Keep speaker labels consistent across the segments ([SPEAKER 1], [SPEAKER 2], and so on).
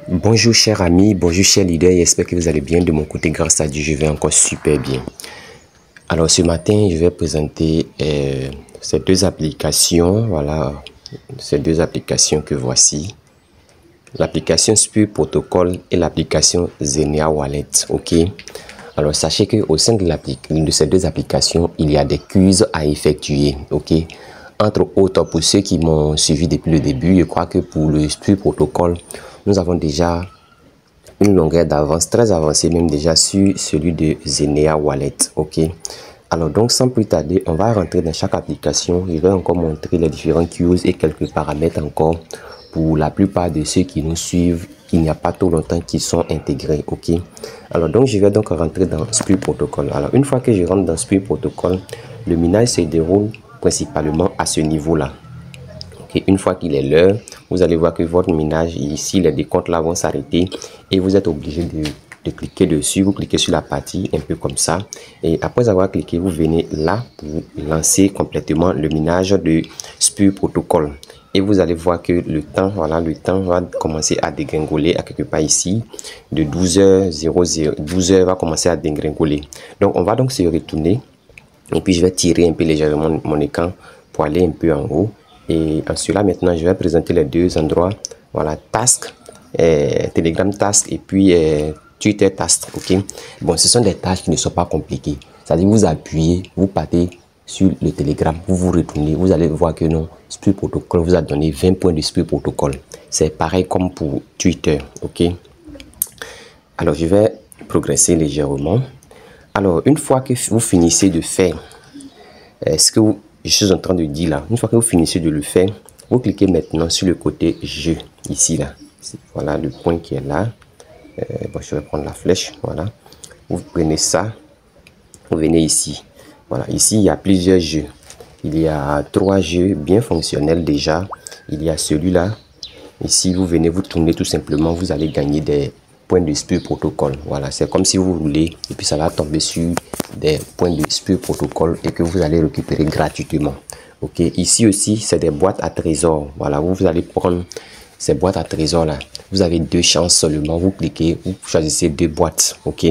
[SPEAKER 1] Bonjour chers amis, bonjour chers leaders, j'espère que vous allez bien. De mon côté, grâce à Dieu, je vais encore super bien. Alors ce matin, je vais présenter ces deux applications. Voilà, ces deux applications que voici. L'application Spirit Protocol et l'application Xenia Wallet. Ok. Alors sachez qu'au sein de ces deux applications, il y a des quiz à effectuer. Ok. Entre autres, pour ceux qui m'ont suivi depuis le début, je crois que pour le Spirit Protocol, nous avons déjà une longueur d'avance très avancée même déjà sur celui de Xenia Wallet. Ok. Alors donc sans plus tarder, on va rentrer dans chaque application. Je vais encore montrer les différents quiz et quelques paramètres encore pour la plupart de ceux qui nous suivent, il n'y a pas trop longtemps, qui sont intégrés. Ok. Alors donc je vais donc rentrer dans Spirit Protocol. Alors une fois que je rentre dans Spirit Protocol, le minage se déroule principalement à ce niveau là. Okay. Une fois qu'il est l'heure, vous allez voir que votre minage ici, les décomptes là vont s'arrêter et vous êtes obligé de cliquer dessus. Vous cliquez sur la partie un peu comme ça et après avoir cliqué, vous venez là pour lancer complètement le minage de Spirit Protocol. Et vous allez voir que le temps, voilà, le temps va commencer à dégringoler à quelque part ici. De 12h00, 12h va commencer à dégringoler. Donc, on va donc se retourner. Et puis, je vais tirer un peu légèrement mon écran pour aller un peu en haut. Et en cela, maintenant, je vais présenter les deux endroits. Voilà, Task, Telegram Task et puis Twitter Task. Ok. Bon, ce sont des tâches qui ne sont pas compliquées. C'est-à-dire, vous appuyez, vous partez sur le Telegram, vous vous retournez, vous allez voir que non, Spirit Protocol vous a donné 20 points de Spirit Protocol. C'est pareil comme pour Twitter. Ok. Alors, je vais progresser légèrement. Alors, une fois que vous finissez de faire ce que je suis en train de dire là, une fois que vous finissez de le faire, vous cliquez maintenant sur le côté jeu, ici là. Voilà le point qui est là. Bon, je vais prendre la flèche, voilà. Vous prenez ça, vous venez ici. Voilà, ici il y a plusieurs jeux. Il y a 3 jeux bien fonctionnels déjà. Il y a celui-là. Ici, vous venez, vous tournez tout simplement, vous allez gagner des points de Spirit Protocol. Voilà, c'est comme si vous roulez et puis ça va tomber sur des points de Spirit Protocol et que vous allez récupérer gratuitement. Ok, ici aussi, c'est des boîtes à trésors. Voilà, vous allez prendre ces boîtes à trésors là. Vous avez 2 chances seulement. Vous cliquez, vous choisissez 2 boîtes. Ok.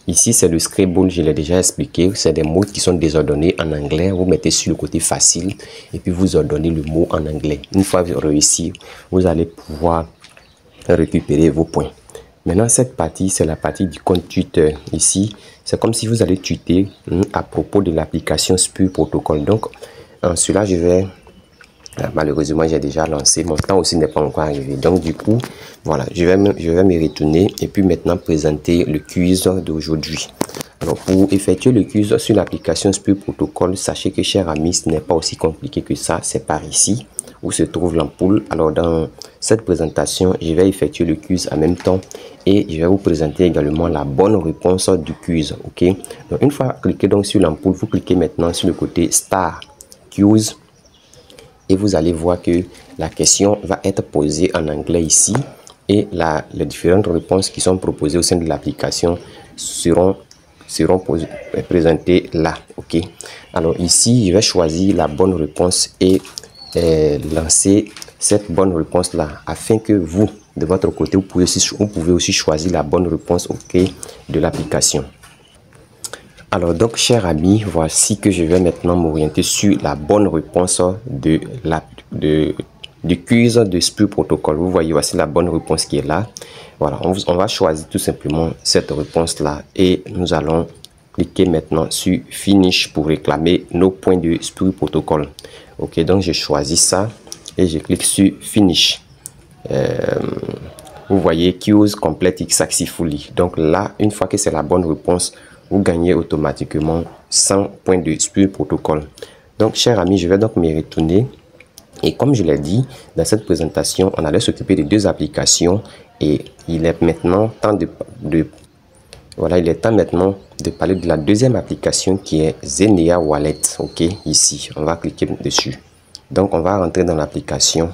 [SPEAKER 1] Ici, c'est le Scrabble, je l'ai déjà expliqué. C'est des mots qui sont désordonnés en anglais. Vous mettez sur le côté facile et puis vous ordonnez le mot en anglais. Une fois réussi, vous allez pouvoir récupérer vos points. Maintenant, cette partie, c'est la partie du compte Twitter. Ici, c'est comme si vous allez tweeter à propos de l'application Spirit Protocol. Donc, en cela, je vais... Malheureusement, j'ai déjà lancé. Mon temps aussi n'est pas encore arrivé. Donc, du coup, voilà, je vais me retourner et puis maintenant présenter le quiz d'aujourd'hui. Alors, pour effectuer le quiz sur l'application Spirit Protocol, sachez que, chers amis, ce n'est pas aussi compliqué que ça. C'est par ici où se trouve l'ampoule. Alors, dans cette présentation, je vais effectuer le quiz en même temps et je vais vous présenter également la bonne réponse du quiz. Ok? Donc, une fois cliqué donc sur l'ampoule, vous cliquez maintenant sur le côté Star Quiz. Et vous allez voir que la question va être posée en anglais ici et les différentes réponses qui sont proposées au sein de l'application seront présentées là. Ok. Alors ici, je vais choisir la bonne réponse et lancer cette bonne réponse là afin que vous, de votre côté, vous pouvez aussi choisir la bonne réponse de l'application. Alors donc, chers amis, voici que je vais maintenant m'orienter sur la bonne réponse du quiz de Spirit Protocol. Vous voyez, voici la bonne réponse qui est là. Voilà, on va choisir tout simplement cette réponse-là et nous allons cliquer maintenant sur Finish pour réclamer nos points de Spirit Protocol. Ok, donc je choisis ça et je clique sur Finish. Vous voyez, Quiz Complete Successfully. Donc là, une fois que c'est la bonne réponse, vous gagnez automatiquement 100 points de Spirit Protocol. Donc, chers amis, je vais donc me retourner. Et comme je l'ai dit, dans cette présentation, on allait s'occuper de 2 applications. Et il est maintenant temps il est temps maintenant de parler de la deuxième application qui est Xenia Wallet. Ok, ici, on va cliquer dessus. Donc, on va rentrer dans l'application.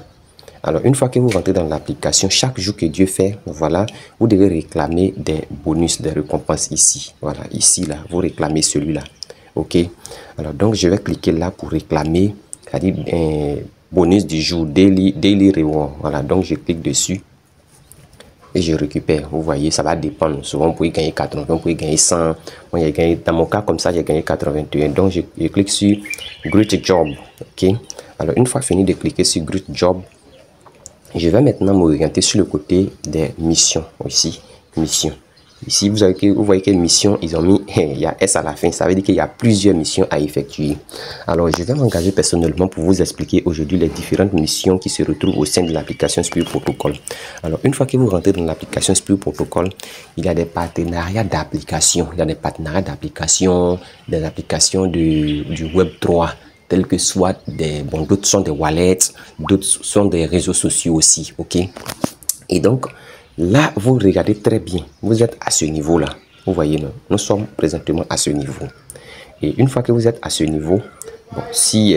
[SPEAKER 1] Alors, une fois que vous rentrez dans l'application, chaque jour que Dieu fait, voilà, vous devez réclamer des bonus, des récompenses ici. Voilà, ici, là, vous réclamez celui-là. Ok. Alors, donc, je vais cliquer là pour réclamer, c'est-à-dire bonus du jour, daily reward. Voilà, donc je clique dessus. et je récupère. Vous voyez, ça va dépendre. Souvent, vous pouvez gagner 80, vous pouvez gagner 100. Moi, j'ai gagné, dans mon cas, comme ça, j'ai gagné 81. Donc, je clique sur Great Job. OK. Alors, une fois fini de cliquer sur Great Job, je vais maintenant m'orienter sur le côté des missions. Ici, mission. Ici, vous voyez que mission, ils ont mis, il y a S à la fin. Ça veut dire qu'il y a plusieurs missions à effectuer. Alors, je vais m'engager personnellement pour vous expliquer aujourd'hui les différentes missions qui se retrouvent au sein de l'application Spirit Protocol. Alors, une fois que vous rentrez dans l'application Spirit Protocol, il y a des partenariats d'applications. Il y a des partenariats d'applications, des applications du Web 3. Tels que soit d'autres sont des wallets, d'autres sont des réseaux sociaux aussi, ok. Et donc, là, vous regardez très bien, vous êtes à ce niveau-là. Vous voyez, nous sommes présentement à ce niveau. Et une fois que vous êtes à ce niveau, bon, si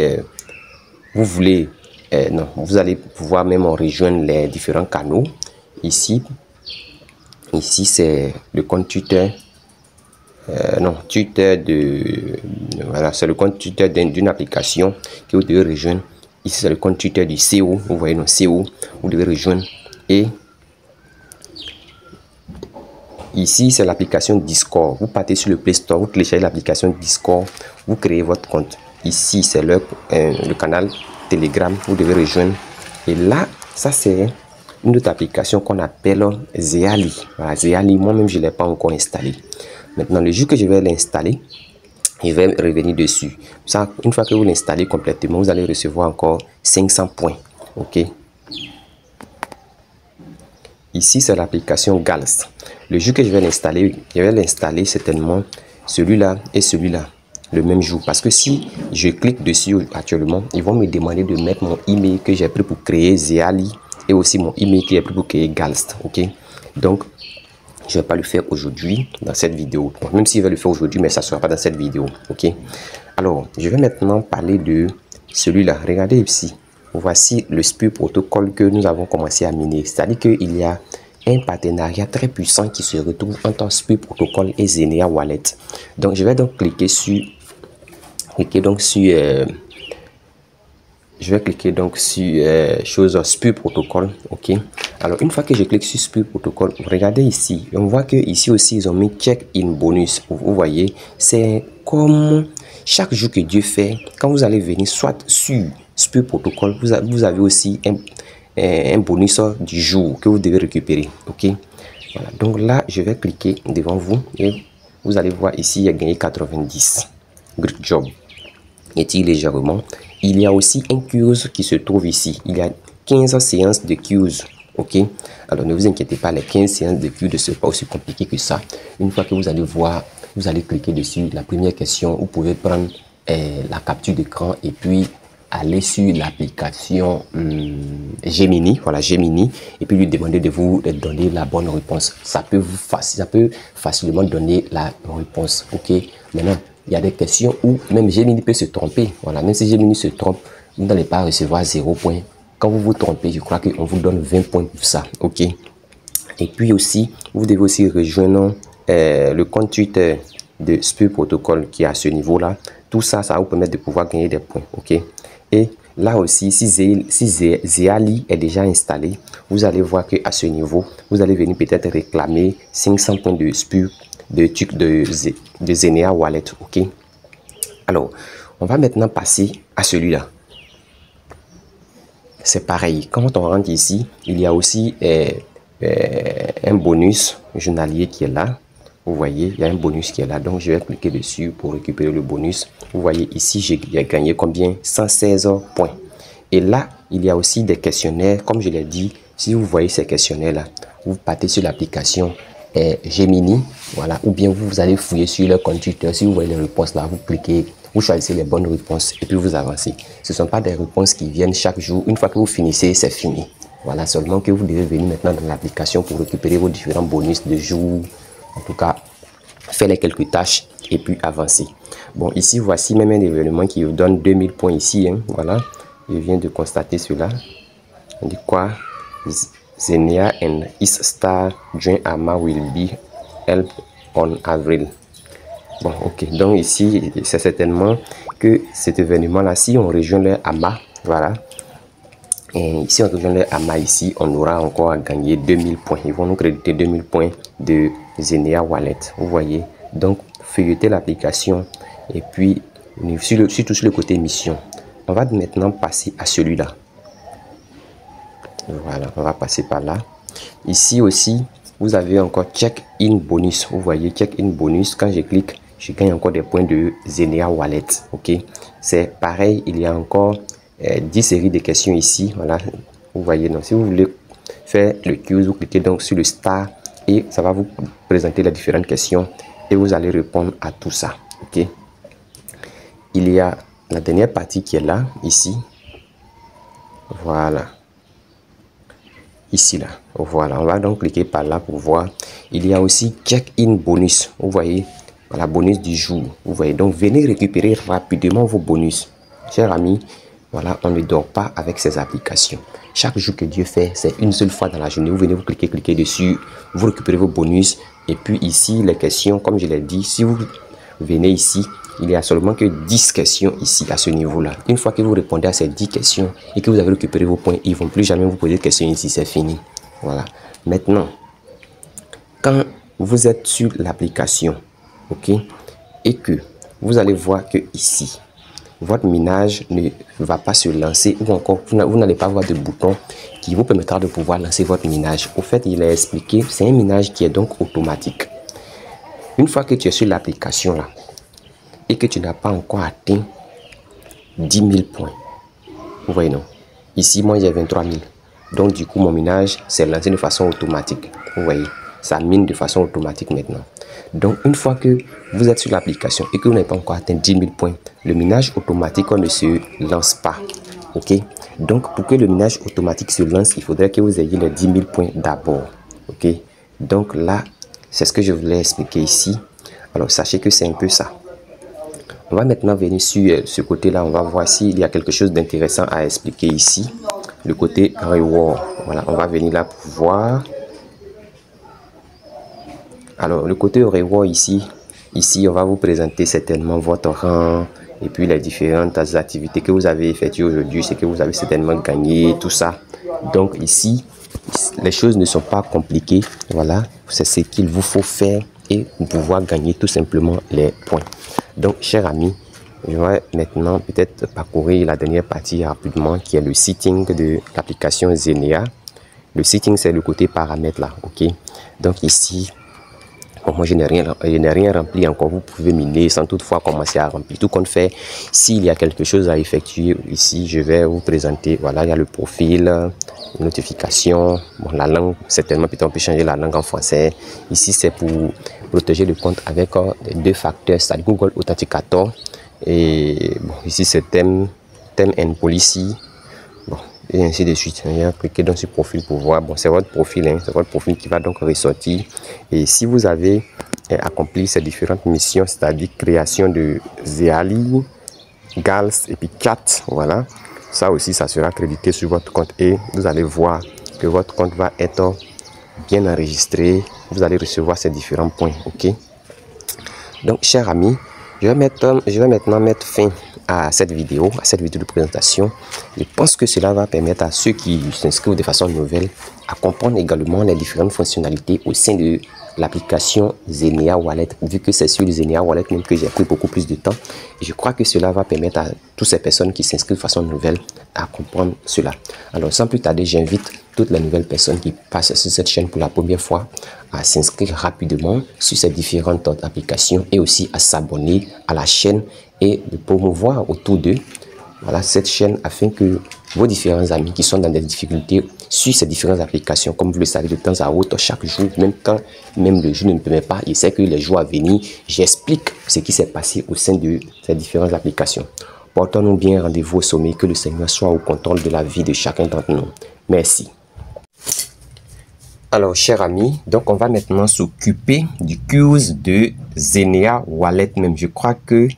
[SPEAKER 1] vous voulez, vous allez pouvoir même rejoindre les différents canaux. Ici c'est le compte Twitter. Twitter voilà, c'est le compte Twitter d'une application que vous devez rejoindre. Ici, c'est le compte Twitter du CO. Vous voyez, le CO, vous devez rejoindre. Et ici, c'est l'application Discord. Vous partez sur le Play Store, vous téléchargez l'application Discord, vous créez votre compte. Ici, c'est le canal Telegram. Vous devez rejoindre. Et là, ça, c'est une autre application qu'on appelle Zeali. Voilà, Zeali, moi-même, je ne l'ai pas encore installé. Maintenant, le jour que je vais l'installer, je vais revenir dessus. Ça, une fois que vous l'installez complètement, vous allez recevoir encore 500 points. OK. Ici, c'est l'application Gals. Le jour que je vais l'installer certainement celui-là et celui-là le même jour. Parce que si je clique dessus actuellement, ils vont me demander de mettre mon email que j'ai pris pour créer Zeali et aussi mon email que j'ai pris pour créer Gals. OK. Donc, je ne vais pas le faire aujourd'hui dans cette vidéo. Donc, même s'il va le faire aujourd'hui, mais ça ne sera pas dans cette vidéo. OK. Alors, je vais maintenant parler de celui-là. Regardez ici. Voici le Spirit Protocol que nous avons commencé à miner. C'est-à-dire qu'il y a un partenariat très puissant qui se retrouve entre Spirit Protocol et Zenea Wallet. Donc, je vais donc cliquer sur chose Spirit Protocol. OK. Alors, une fois que je clique sur Spirit Protocol, regardez ici. On voit que ici aussi, ils ont mis check-in bonus. Vous voyez, c'est comme chaque jour que Dieu fait, quand vous allez venir soit sur Spirit Protocol, vous avez aussi un bonus du jour que vous devez récupérer. OK. Voilà. Donc là, je vais cliquer devant vous et vous allez voir ici, il y a gagné 90. Great job. Et légèrement. Il y a aussi un queues qui se trouve ici. Il y a 15 séances de queues. OK. Alors ne vous inquiétez pas, les 15 séances de queues ne sont pas aussi compliquées que ça. Une fois que vous allez voir, vous allez cliquer dessus. La première question, vous pouvez prendre la capture d'écran et puis aller sur l'application Gemini, voilà Gemini, et puis lui demander de vous donner la bonne réponse. Ça peut facilement donner la réponse. OK. Maintenant, il y a des questions où même Gemini peut se tromper. Voilà, même si Gemini se trompe, vous n'allez pas recevoir 0 point. Quand vous vous trompez, je crois qu'on vous donne 20 points pour ça. OK. Et puis aussi, vous devez aussi rejoindre le compte Twitter de Spirit Protocol qui est à ce niveau-là. Tout ça, ça va vous permettre de pouvoir gagner des points. OK. Et là aussi, si Zeali est déjà installé, vous allez voir qu'à ce niveau, vous allez venir peut-être réclamer 500 points de Spirit de Zenea Wallet. OK. Alors, on va maintenant passer à celui-là. C'est pareil. Quand on rentre ici, il y a aussi un bonus journalier qui est là. Vous voyez, il y a un bonus qui est là. Donc, je vais cliquer dessus pour récupérer le bonus. Vous voyez ici, j'ai gagné combien? 116 points. Et là, il y a aussi des questionnaires. Comme je l'ai dit, si vous voyez ces questionnaires-là, vous partez sur l'application Gemini. Voilà. Ou bien vous allez fouiller sur le compte Twitter. Si vous voyez les réponses là, vous cliquez, vous choisissez les bonnes réponses et puis vous avancez. Ce ne sont pas des réponses qui viennent chaque jour. Une fois que vous finissez, c'est fini. Voilà, seulement que vous devez venir maintenant dans l'application pour récupérer vos différents bonus de jour. En tout cas, faire les quelques tâches et puis avancer. Bon, ici, voici même un événement qui vous donne 2000 points ici. Hein. Voilà, je viens de constater cela. On dit quoi? Zenea and his star join Ama will be held on avril. Bon, ok. Donc ici, c'est certainement que cet événement-là, si on rejoint le Ama, voilà, Et ici, en rejoignant le AMA ici, on aura encore à gagner 2000 points. Ils vont nous créditer 2000 points de Zenea Wallet. Vous voyez. Donc, feuilletez l'application. Et puis, surtout sur le côté mission. On va maintenant passer à celui-là. Voilà, on va passer par là. Ici aussi, vous avez encore check-in bonus. Vous voyez, check-in bonus. Quand je clique, je gagne encore des points de Zenea Wallet. Ok. C'est pareil, il y a encore 10 séries de questions ici. Voilà, vous voyez. Donc, si vous voulez faire le quiz, vous cliquez donc sur le star et ça va vous présenter les différentes questions et vous allez répondre à tout ça. Ok. Il y a la dernière partie qui est là, ici. Voilà. Ici, là. Voilà. On va donc cliquer par là pour voir. Il y a aussi check-in bonus. Vous voyez. Voilà, bonus du jour. Vous voyez. Donc, venez récupérer rapidement vos bonus. Chers amis, voilà, on ne dort pas avec ces applications. Chaque jour que Dieu fait, c'est une seule fois dans la journée. Vous venez, vous cliquez dessus, vous récupérez vos bonus. Et puis ici, les questions, comme je l'ai dit, si vous venez ici, il y a seulement que 10 questions ici à ce niveau-là. Une fois que vous répondez à ces 10 questions et que vous avez récupéré vos points, ils ne vont plus jamais vous poser de questions ici, c'est fini. Voilà. Maintenant, quand vous êtes sur l'application, ok, et que vous allez voir que ici, votre minage ne va pas se lancer ou encore vous n'allez pas avoir de bouton qui vous permettra de pouvoir lancer votre minage. Au fait, il est expliqué, c'est un minage qui est donc automatique. Une fois que tu es sur l'application là et que tu n'as pas encore atteint 10 000 points, vous voyez non, ici moi j'ai 23 000, donc du coup mon minage s'est lancé de façon automatique. Vous voyez, ça mine de façon automatique maintenant. Donc une fois que vous êtes sur l'application et que vous n'avez pas encore atteint 10 000 points, le minage automatique ne se lance pas. Ok, donc pour que le minage automatique se lance, il faudrait que vous ayez les 10 000 points d'abord. Ok, donc là c'est ce que je voulais expliquer ici. Alors sachez que c'est un peu ça. On va maintenant venir sur ce côté là, on va voir s'il y a quelque chose d'intéressant à expliquer ici. Le côté reward, voilà, on va venir là pour voir. Alors, le côté reward ici, on va vous présenter certainement votre rang et puis les différentes activités que vous avez effectuées aujourd'hui, c'est que vous avez certainement gagné, tout ça. Donc ici, les choses ne sont pas compliquées. Voilà, c'est ce qu'il vous faut faire et pouvoir gagner tout simplement les points. Donc, chers amis, je vais maintenant peut-être parcourir la dernière partie rapidement qui est le setting de l'application Zenea. Le setting, c'est le côté paramètres là, ok. Donc ici, bon, moi je n'ai rien rempli encore. Vous pouvez miner sans toutefois commencer à remplir. Tout compte fait, s'il y a quelque chose à effectuer ici, je vais vous présenter. Voilà, il y a le profil, notification, bon, la langue, certainement peut-être on peut changer la langue en français. Ici c'est pour protéger le compte avec 2 facteurs, c'est-à-dire Google Authenticator. Et bon, ici c'est thème and policy. Bon, et ainsi de suite. Il y a cliquer dans ce profil pour voir. Bon, c'est votre profil, hein, c'est votre profil qui va donc ressortir. Et si vous avez accompli ces différentes missions, c'est-à-dire création de Zeali, Gals et puis Cat, voilà, ça aussi, ça sera crédité sur votre compte et vous allez voir que votre compte va être bien enregistré. Vous allez recevoir ces différents points, ok. Donc, chers amis, je vais maintenant mettre fin à cette vidéo de présentation. Je pense que cela va permettre à ceux qui s'inscrivent de façon nouvelle à comprendre également les différentes fonctionnalités au sein de l'application Zenea Wallet, vu que c'est sur le Zenea Wallet même que j'ai pris beaucoup plus de temps. Et je crois que cela va permettre à toutes ces personnes qui s'inscrivent de façon nouvelle à comprendre cela. Alors sans plus tarder, j'invite toutes les nouvelles personnes qui passent sur cette chaîne pour la première fois à s'inscrire rapidement sur ces différentes applications et aussi à s'abonner à la chaîne et de promouvoir autour d'eux, voilà, cette chaîne afin que vos différents amis qui sont dans des difficultés sur ces différentes applications, comme vous le savez de temps à autre, chaque jour, même quand même le jeu ne me permet pas, il sait que les jours à venir, j'explique ce qui s'est passé au sein de ces différentes applications. Portons-nous bien, rendez-vous au sommet, que le Seigneur soit au contrôle de la vie de chacun d'entre nous. Merci. Alors, chers amis, donc on va maintenant s'occuper du quiz de Zenea Wallet même. Je crois que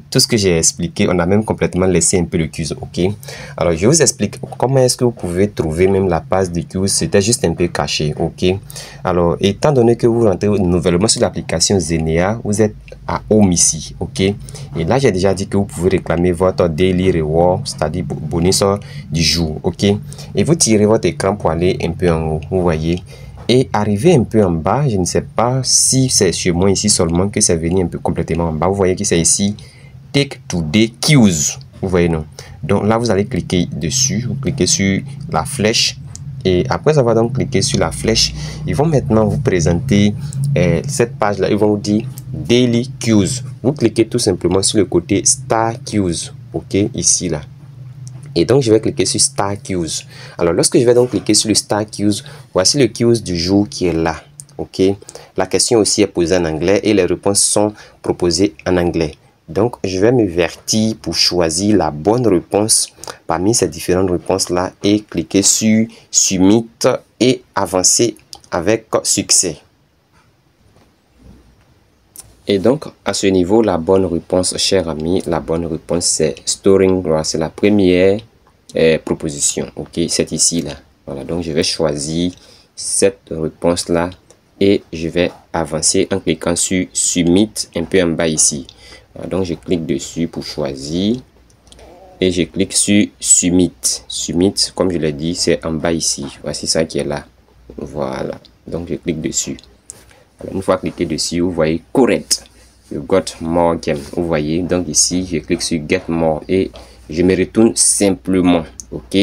[SPEAKER 1] tout ce que j'ai expliqué, on a même complètement laissé un peu le Quse, ok. Alors je vous explique comment est-ce que vous pouvez trouver même la page de Quse. C'était juste un peu caché, ok. Alors étant donné que vous rentrez nouvellement sur l'application Zenea, vous êtes à home ici, ok. Et là j'ai déjà dit que vous pouvez réclamer votre daily reward, c'est-à-dire bonus du jour, ok. Et vous tirez votre écran pour aller un peu en haut, vous voyez. Et arrivé un peu en bas, je ne sais pas si c'est chez moi ici seulement que c'est venu un peu complètement en bas. Vous voyez que c'est ici Take Today Quse. Vous voyez, non? Donc là, vous allez cliquer dessus. Vous cliquez sur la flèche. Et après avoir donc cliqué sur la flèche, ils vont maintenant vous présenter cette page-là. Ils vont vous dire Daily Quse. Vous cliquez tout simplement sur le côté Star Quse. OK, ici, là. Et donc, je vais cliquer sur Star Quse. Alors, lorsque je vais donc cliquer sur le Star Quse, voici le Quse du jour qui est là. OK. La question aussi est posée en anglais et les réponses sont proposées en anglais. Donc, je vais me vertir pour choisir la bonne réponse parmi ces différentes réponses-là et cliquer sur Submit et avancer avec succès. Et donc, à ce niveau, la bonne réponse, cher ami, la bonne réponse, c'est Storing Grass. C'est la première proposition. OK, c'est ici, là. Voilà, donc je vais choisir cette réponse-là et je vais avancer en cliquant sur Submit un peu en bas ici. Voilà, donc, je clique dessus pour choisir et je clique sur Submit. Submit, comme je l'ai dit, c'est en bas ici. Voici ça qui est là. Voilà, donc je clique dessus. Alors, une fois cliqué dessus, vous voyez correct. You got more game. Vous voyez, donc ici, je clique sur Get More et je me retourne simplement. OK.